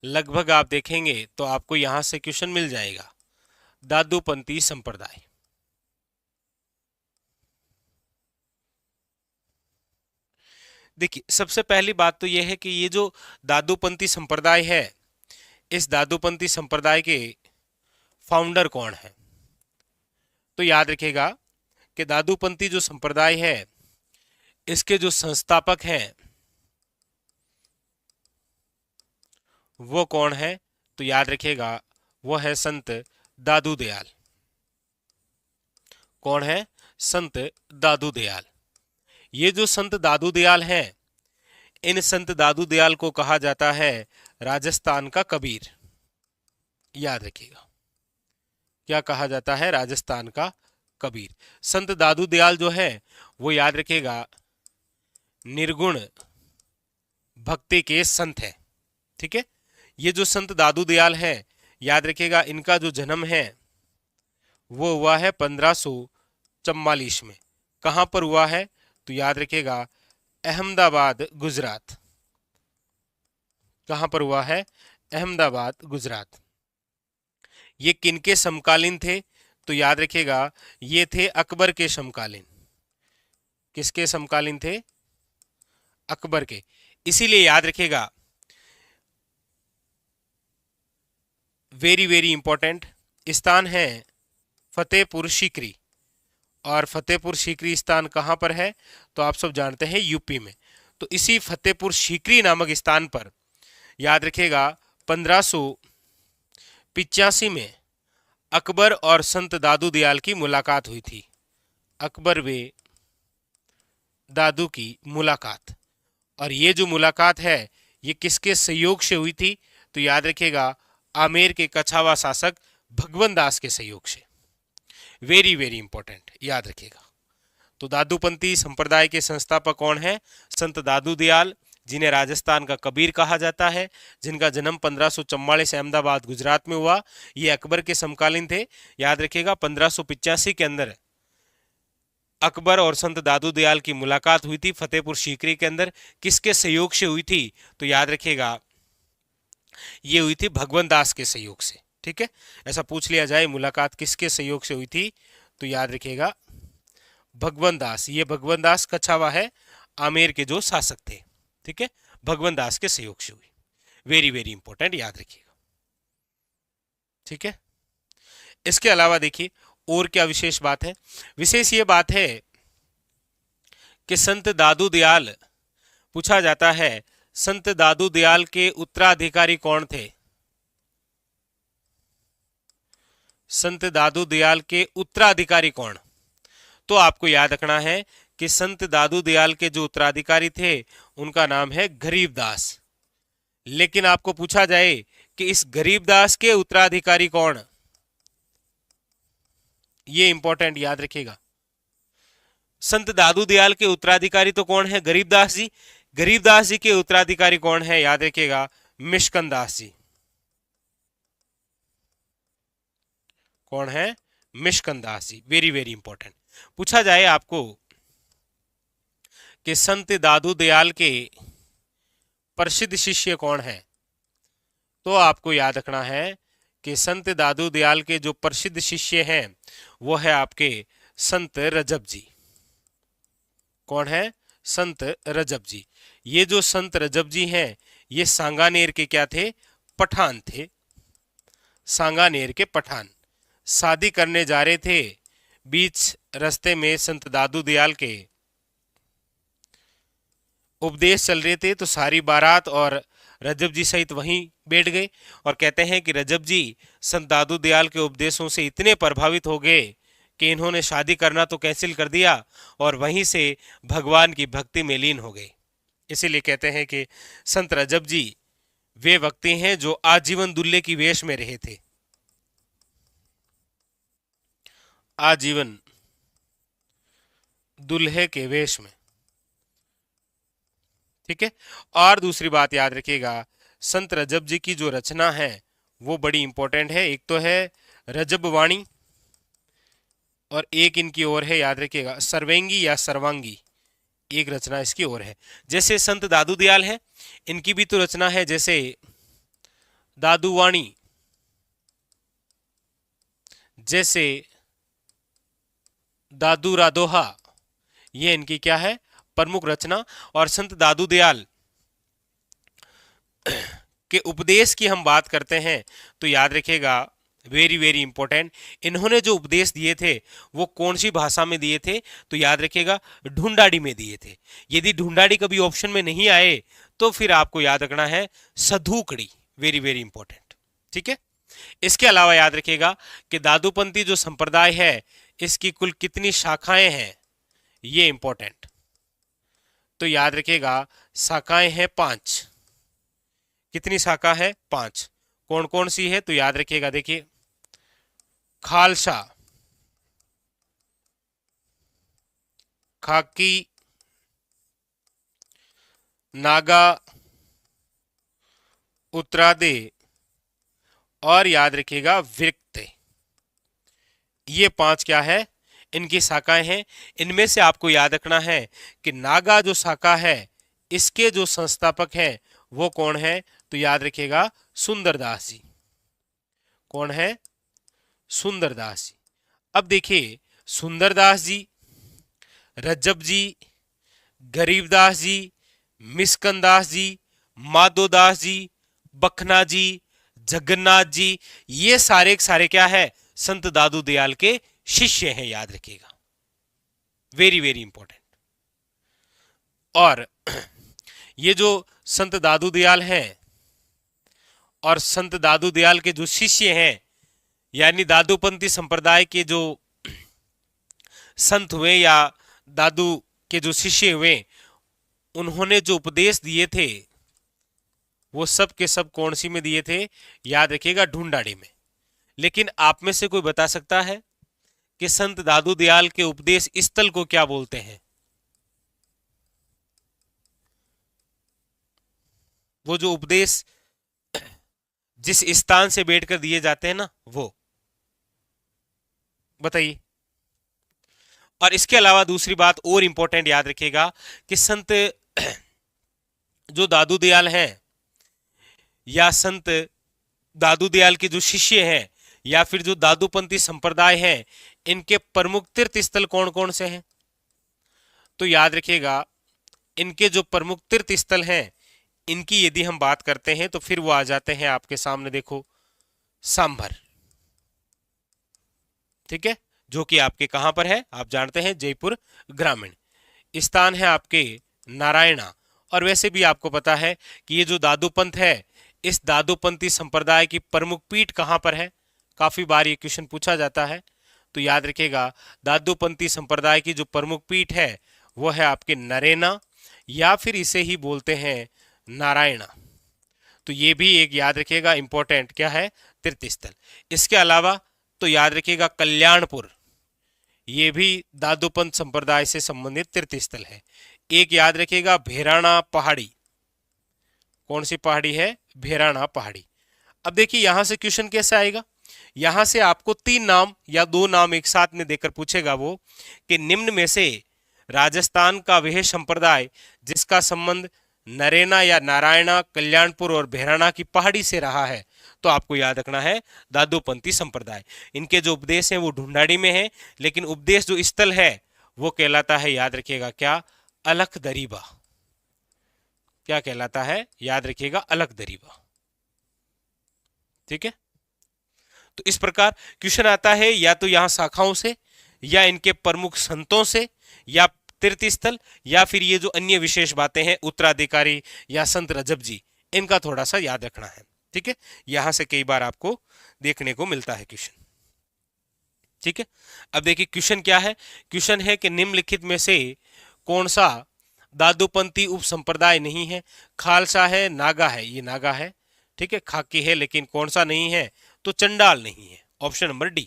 लगभग आप देखेंगे तो आपको यहां से क्वेश्चन मिल जाएगा। दादूपंथी संप्रदाय। देखिए, सबसे पहली बात तो यह है कि ये जो दादूपंथी संप्रदाय है, इस दादूपंथी संप्रदाय के फाउंडर कौन है? तो याद रखिएगा कि दादूपंथी जो संप्रदाय है, इसके जो संस्थापक हैं वो कौन है? तो याद रखिएगा वो है संत दादू दयाल। कौन है? संत दादू दयाल। ये जो संत दादू दयाल हैं, इन संत दादू दयाल को कहा जाता है राजस्थान का कबीर। याद रखिएगा, क्या कहा जाता है? राजस्थान का कबीर। संत दादू दयाल जो है वो, याद रखिएगा, निर्गुण भक्ति के संत है। ठीक है, ये जो संत दादू दयाल है, याद रखिएगा, इनका जो जन्म है वो हुआ है 1544 में। कहां पर हुआ है? तो याद रखिएगा अहमदाबाद, गुजरात। कहां पर हुआ है? अहमदाबाद, गुजरात। ये किनके समकालीन थे? तो याद रखिएगा ये थे अकबर के समकालीन। किसके समकालीन थे? अकबर के। इसीलिए याद रखिएगा, वेरी वेरी इंपॉर्टेंट स्थान है फतेहपुर सीकरी। और फतेहपुर सीकरी स्थान कहां पर है? तो आप सब जानते हैं यूपी में। तो इसी फतेहपुर सीकरी नामक स्थान पर, याद रखिएगा, 1585 में अकबर और संत दादू दयाल की मुलाकात हुई थी। अकबर व दादू की मुलाकात। और ये जो मुलाकात है ये किसके सहयोग से हुई थी? तो याद रखिएगा आमेर के कछावा शासक भगवंत दास के सहयोग से। वेरी वेरी इंपॉर्टेंट, याद रखिएगा। तो दादूपंथी संप्रदाय के संस्थापक कौन है? संत दादू दयाल, जिन्हें राजस्थान का कबीर कहा जाता है, जिनका जन्म 1544 अहमदाबाद, गुजरात में हुआ। ये अकबर के समकालीन थे। याद रखिएगा 1585 के अंदर अकबर और संत दादू दयाल की मुलाकात हुई थी फतेहपुर सीकरी के अंदर। किसके सहयोग से हुई थी? तो याद रखिएगा ये हुई थी भगवंत दास के सहयोग से। ठीक है, ऐसा पूछ लिया जाए मुलाकात किसके सहयोग से हुई थी, तो याद रखिएगा भगवंत दास। ये भगवंत दास कछावा है, आमेर के जो शासक थे। ठीक है, भगवंत दास के सहयोग से हुई। वेरी वेरी इंपॉर्टेंट, याद रखिएगा। ठीक है, इसके अलावा देखिए और क्या विशेष बात है? विशेष ये बात है कि संत दादू दयाल, पूछा जाता है संत दादू दयाल के उत्तराधिकारी कौन थे? संत दादू दयाल के उत्तराधिकारी कौन? तो आपको याद रखना है कि संत दादू दयाल के जो उत्तराधिकारी थे उनका नाम है गरीबदास। लेकिन आपको पूछा जाए कि इस गरीबदास के उत्तराधिकारी कौन? ये इंपॉर्टेंट, याद रखिएगा। संत दादू दयाल के उत्तराधिकारी तो कौन है? गरीबदास जी। गरीबदास जी के उत्तराधिकारी कौन है? याद रखिएगा मिशकन दास जी। कौन है? Mishkan Das ji. Very very important. पूछा जाए आपको कि संत दादू दयाल के प्रसिद्ध शिष्य कौन है, तो आपको याद रखना है कि संत दादू दयाल के जो प्रसिद्ध शिष्य हैं वो है आपके संत रजब जी। कौन है? संत रजब जी। ये जो संत रजब जी हैं ये सांगानेर के क्या थे? पठान थे। सांगानेर के पठान। शादी करने जा रहे थे, बीच रास्ते में संत दादू दयाल के उपदेश चल रहे थे तो सारी बारात और रजब जी सहित वहीं बैठ गए। और कहते हैं कि रजब जी संत दादू दयाल के उपदेशों से इतने प्रभावित हो गए कि इन्होंने शादी करना तो कैंसिल कर दिया और वहीं से भगवान की भक्ति में लीन हो गए। इसीलिए कहते हैं कि संत रजब जी वे व्यक्ति हैं जो आजीवन दूल्हे की वेश में रहे थे। आजीवन दूल्हे के वेश में। ठीक है, और दूसरी बात याद रखिएगा, संत रजब जी की जो रचना है वो बड़ी इंपॉर्टेंट है। एक तो है रजब वाणी और एक इनकी ओर है, याद रखिएगा, सर्वेंगी या सर्वांगी। एक रचना इसकी ओर है। जैसे संत दादू दयाल है, इनकी भी तो रचना है, जैसे दादुवाणी, जैसे दादूरा दोहा, ये इनकी क्या है, प्रमुख रचना। और संत दादू दयाल के उपदेश की हम बात करते हैं तो याद रखिएगा, वेरी वेरी इंपॉर्टेंट, इन्होंने जो उपदेश दिए थे वो कौन सी भाषा में दिए थे, तो याद रखिएगा ढूंढाड़ी में दिए थे। यदि ढूंढाड़ी कभी ऑप्शन में नहीं आए तो फिर आपको याद रखना है सधुकड़ी, वेरी वेरी इंपॉर्टेंट, ठीक है। इसके अलावा याद रखिएगा कि दादूपंथी जो संप्रदाय है इसकी कुल कितनी शाखाएं हैं, ये इंपॉर्टेंट। तो याद रखिएगा शाखाएं हैं 5। कितनी शाखा है, 5। कौन कौन सी है, तो याद रखिएगा, देखिए खालसा, खाकी, नागा, उत्तरादे और याद रखिएगा विरक्ते। ये 5 क्या है, इनकी शाखाएं हैं। इनमें से आपको याद रखना है कि नागा जो शाखा है इसके जो संस्थापक हैं वो कौन है, तो याद रखिएगा सुंदरदास जी। कौन है, सुंदरदास जी। अब देखिए सुंदरदास जी, रज्जब जी, गरीबदास जी, मिस्कंदास जी, माधोदास जी, बखना जी, जगन्नाथ जी, ये सारे के सारे क्या है, संत दादू दयाल के शिष्य हैं, याद रखिएगा, वेरी वेरी इंपॉर्टेंट। और ये जो संत दादू दयाल हैं और संत दादू दयाल के जो शिष्य हैं, यानी दादूपंथी संप्रदाय के जो संत हुए या दादू के जो शिष्य हुए, उन्होंने जो उपदेश दिए थे वो सब के सब कौन सी में दिए थे, याद रखिएगा ढूंढाड़ी में। लेकिन आप में से कोई बता सकता है कि संत दादू दयाल के उपदेश स्थल को क्या बोलते हैं? वो जो उपदेश जिस स्थान से बैठकर दिए जाते हैं ना, वो बताइए। और इसके अलावा दूसरी बात और इंपॉर्टेंट याद रखिएगा कि संत जो दादू दयाल हैं या संत दादू दयाल के जो शिष्य हैं या फिर जो दादूपंथी संप्रदाय हैं, इनके प्रमुख तीर्थ स्थल कौन कौन से हैं, तो याद रखिएगा इनके जो प्रमुख तीर्थ स्थल हैं इनकी यदि हम बात करते हैं तो फिर वो आ जाते हैं आपके सामने, देखो सांभर, ठीक है, जो कि आपके कहां पर है, आप जानते हैं जयपुर ग्रामीण। स्थान है आपके नारायणा। और वैसे भी आपको पता है कि ये जो दादूपंथ है, इस दादूपंथी संप्रदाय की प्रमुख पीठ कहां पर है, काफी बार ये क्वेश्चन पूछा जाता है। तो याद रखिएगा दादूपंथी संप्रदाय की जो प्रमुख पीठ है वो है आपके नरेना या फिर इसे ही बोलते हैं नारायणा। तो ये भी एक याद रखिएगा इंपॉर्टेंट क्या है, तीर्थ स्थल। इसके अलावा तो याद रखिएगा कल्याणपुर, ये भी दादूपंथ संप्रदाय से संबंधित तीर्थ स्थल है। एक याद रखिएगा भेराणा पहाड़ी, कौन सी पहाड़ी है, भेराणा पहाड़ी। अब देखिए यहां से क्वेश्चन कैसे आएगा, यहां से आपको 3 नाम या 2 नाम एक साथ में देकर पूछेगा वो कि निम्न में से राजस्थान का वह संप्रदाय जिसका संबंध नरेना या नारायणा, कल्याणपुर और भेराणा की पहाड़ी से रहा है, तो आपको याद रखना है दादूपंथी संप्रदाय। इनके जो उपदेश हैं वो ढूंढाड़ी में है, लेकिन उपदेश जो स्थल है वो कहलाता है, याद रखिएगा क्या, अलख दरीबा। क्या कहलाता है, याद रखिएगा अलख दरीबा, ठीक है। तो इस प्रकार क्वेश्चन आता है या तो यहां शाखाओं से या इनके प्रमुख संतों से या तीर्थ स्थल या फिर ये जो अन्य विशेष बातें हैं उत्तराधिकारी या संत रजब जी, इनका थोड़ा सा याद रखना है, ठीक है। यहां से कई बार आपको देखने को मिलता है क्वेश्चन, ठीक है। अब देखिए क्वेश्चन क्या है, क्वेश्चन है कि निम्नलिखित में से कौन सा दादूपंथी उप संप्रदाय नहीं है, खालसा है, नागा है, ये नागा है, ठीक है, खाकी है, लेकिन कौन सा नहीं है, तो चंडाल नहीं है, ऑप्शन नंबर डी।